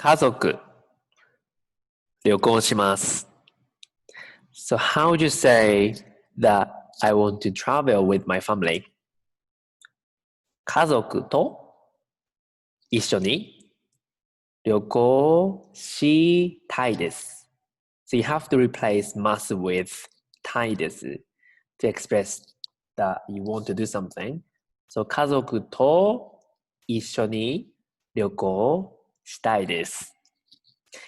家族、旅行します。So how would you say that I want to travel with my family? 家族と一緒に旅行したいです。So you have to replace must with たいです to express that you want to do something. So 家族と一緒に旅行したいです。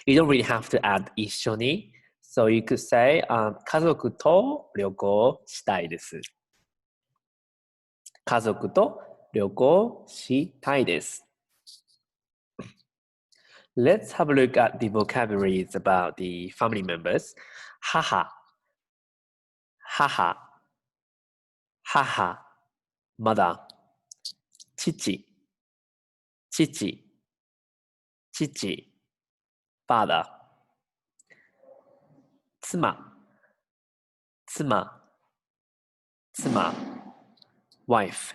You don't really have to add 一緒に。So you could say、家族と旅行したいです。家族と旅行したいです。Let's have a look at the vocabularies about the family members. 母、母、母、mother。父、父、父、father。妻、妻、妻、wife。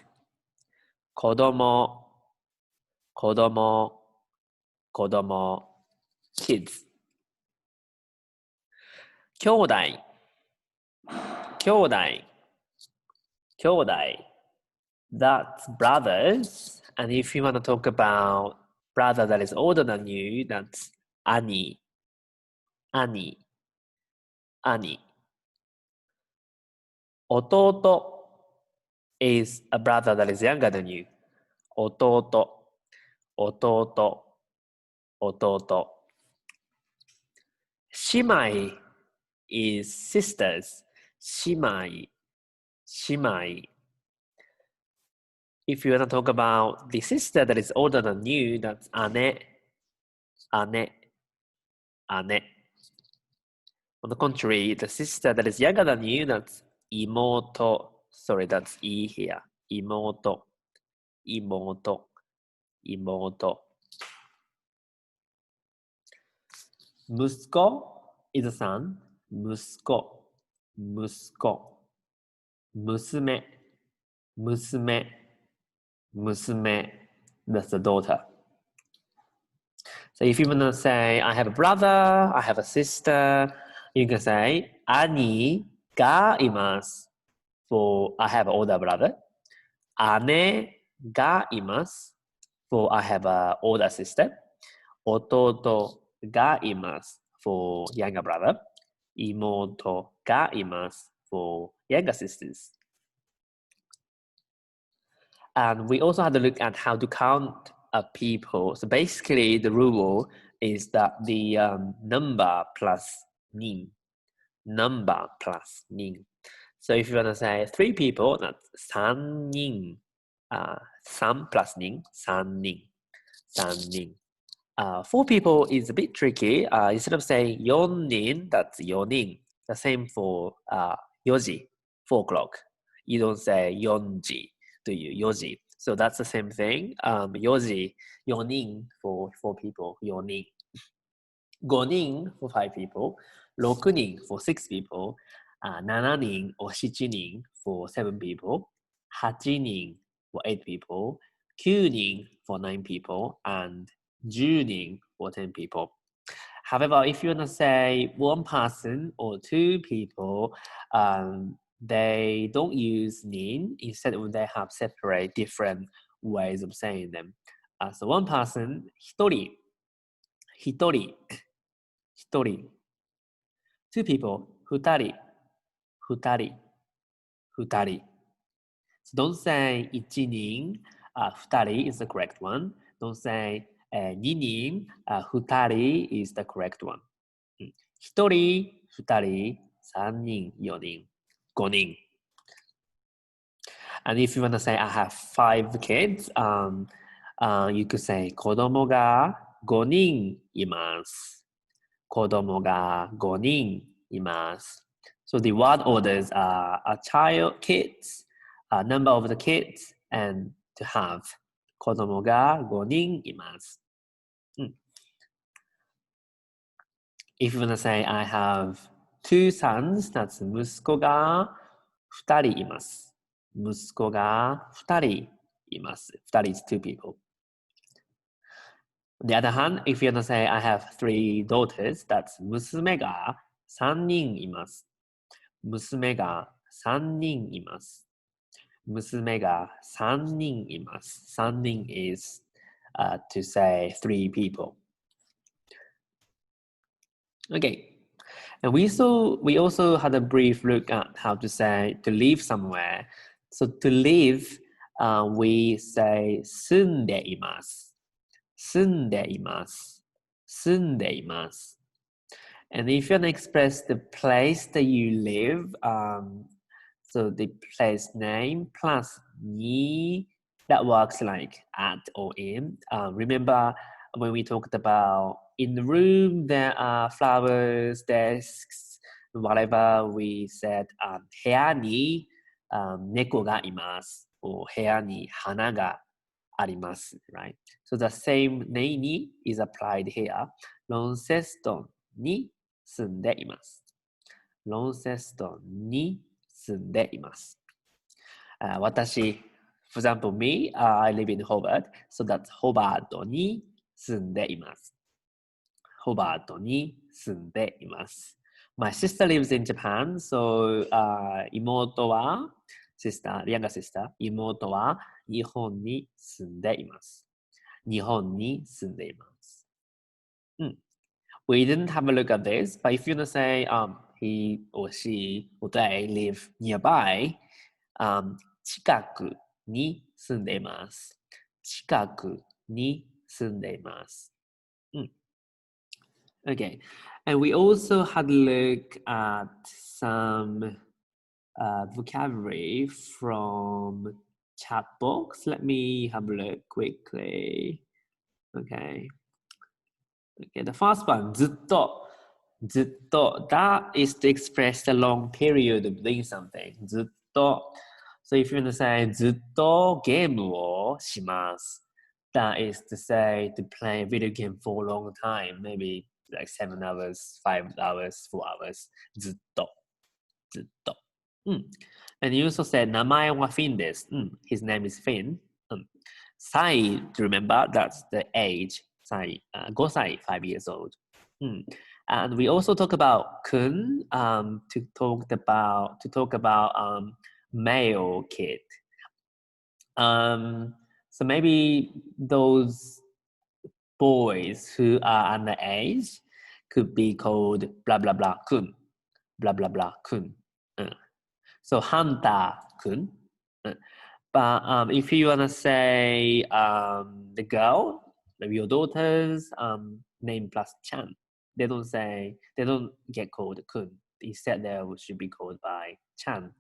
子供、子供、子供、kids。兄弟、兄弟、兄弟。That's brothers. And if you want to talk about brother that is older than you, that's 兄、兄、兄。弟 is a brother that is younger than you. 弟、弟、弟。姉妹 is sisters. 姉妹、姉妹。If you want to talk about the sister that is older than you, that's 姉、姉、姉。On the contrary, the sister that is younger than you, that's 妹。Sorry, that's E here. 妹、妹、妹。息子 is a son. 息子、息子。娘、娘、娘。That's the daughter. So if you want to say, I have a brother, I have a sister, you can say, 兄がいます。For I have an older brother. 姉がいます。For I have an older sister. 弟がいます。For younger brother. 妹がいます。For younger sisters. And we also had to look at how to count people. So basically, the rule is that the number plus nin. Number plus nin. So if you want to say 3 people, that's 3人。3 plus nin, 3人。3人。4 people is a bit tricky. Instead of saying 4人, that's 4人. The same for 4時, 4 o'clock. You don't say 4時, do you? 4時. So that's the same thing. 4時、4人 for 4 people, 4人。5人 for 5 people. 6人 for 6 people. 7人 or 7人 for 7 people. 8人 for 8 people. 9人 for 9 people. And 10人 for 10 people. However, if you want to say 1 person or 2 people, they don't use nin. Instead, they have separate different ways of saying them. So 1 person, 1人、1人、1人。2 people, 2人、2人、2人。So don't say 1人、2人 is the correct one. Don't say 2人、2人 is the correct one. 1人、2人、3人、4人、5人。And if you want to say I have 5 kids, you could say 子供が5人います。子供が5人います。So the word orders are a child, kids, number of the kids, and to have. 子供が5人います。If you want to say I have 2 sons, that's 息子が2人います。息子が2人います。2人 is 2 people. On the other hand, if you want to say I have 3 daughters, that's 娘が3人います。娘が3人います。娘が3人います。3人 is to say 3 people. Okay. And we also had a brief look at how to say to live somewhere. So to live, we say 住んでいます。住んでいます。住んでいます。And if you want to express the place that you live, so the place name plus ni, that works like at or in. Remember when we talked about in the room there are flowers, desks, whatever we said, 部屋に、猫がいます or 部屋に花があります right? So the same ねに is applied here. ロンセストンに住んでいます。ロンセストンに住んでいます。私、for example, me, I live in Hobart, so that's ホバートに住んでいます。ホバートに住んでいます。My sister lives in Japan, so 妹は、younger sister, 妹は日本に住んでいます。日本に住んでいます。We didn't have a look at this, but if you want to say he or she or they live nearby, 近くに住んでいます。近くに住んでいます。Okay, and we also had a look at some vocabulary from chat box. Let me have a look quickly. Okay. Okay, the first one, ずっと。ずっと. That is to express the long period of doing something. ずっと. So if you want to say ずっとゲームをします. That is to say to play a video game for a long time. Maybe like 7 hours, 5 hours, 4 hours. ずっと。ずっと. And you also said 名前はフィンです. His name is Finn. 歳, to remember, that's the age. 歳, 5歳, 5 years old. And we also talk about kun to talk about male kid. So maybe those boys who are underage could be called blah blah blah kun, blah blah blah kun. So Hunter kun. But if you wanna say the girl, maybe your daughter's name plus Chan, they don't get called kun. Instead, they should be called by Chan.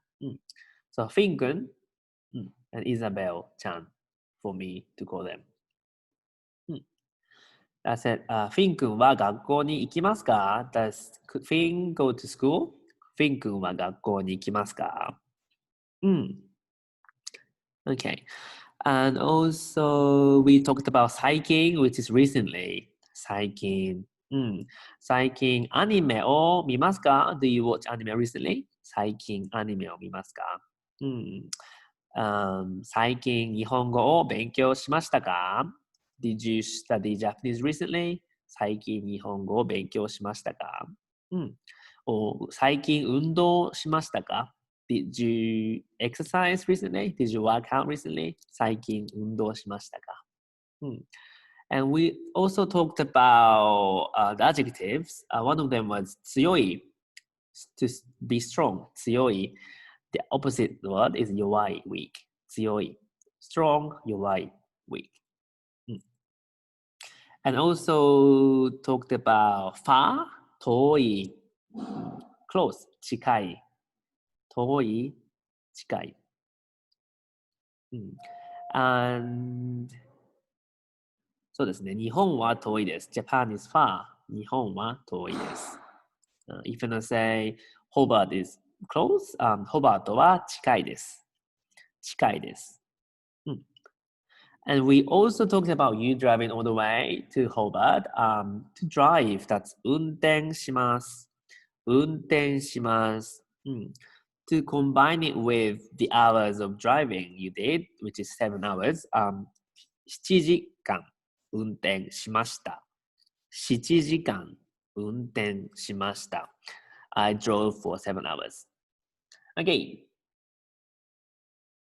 So Finn kun and Isabel Chan for me to call them. I said, Finn kun wa gakkou ni ikimasu ka? Does Finn go to school? Finn kun wa gakkou ni ikimasu ka? Okay. And also we talked about Saikin, which is recently. Saikin. Saikin anime o mimasu ka? Do you watch anime recently? Saikin anime o mimasu ka? Saikin 日本語を勉強しましたか? Did you study Japanese recently? 最近日本語を勉強しましたか? Or 最近運動しましたか? Did you exercise recently? Did you work out recently? 最近運動しましたか? And we also talked about the adjectives. One of them was 強い, to be strong. 強い. The opposite word is 弱い, weak. 強い. Strong, 弱い, weak. And also talked about far, 遠い. Close, 近い. 遠い、近い。And そうですね。日本は遠いです。Japan is far. 日本は遠いです。If you wanna say Hobart is close, Hobart は近いです。近いです。And we also talked about you driving all the way to Hobart. To drive, that's 運転します。運転します。To combine it with the hours of driving you did, which is 7 hours, 7時間運転しました。7時間運転しました。I drove for 7 hours. Okay,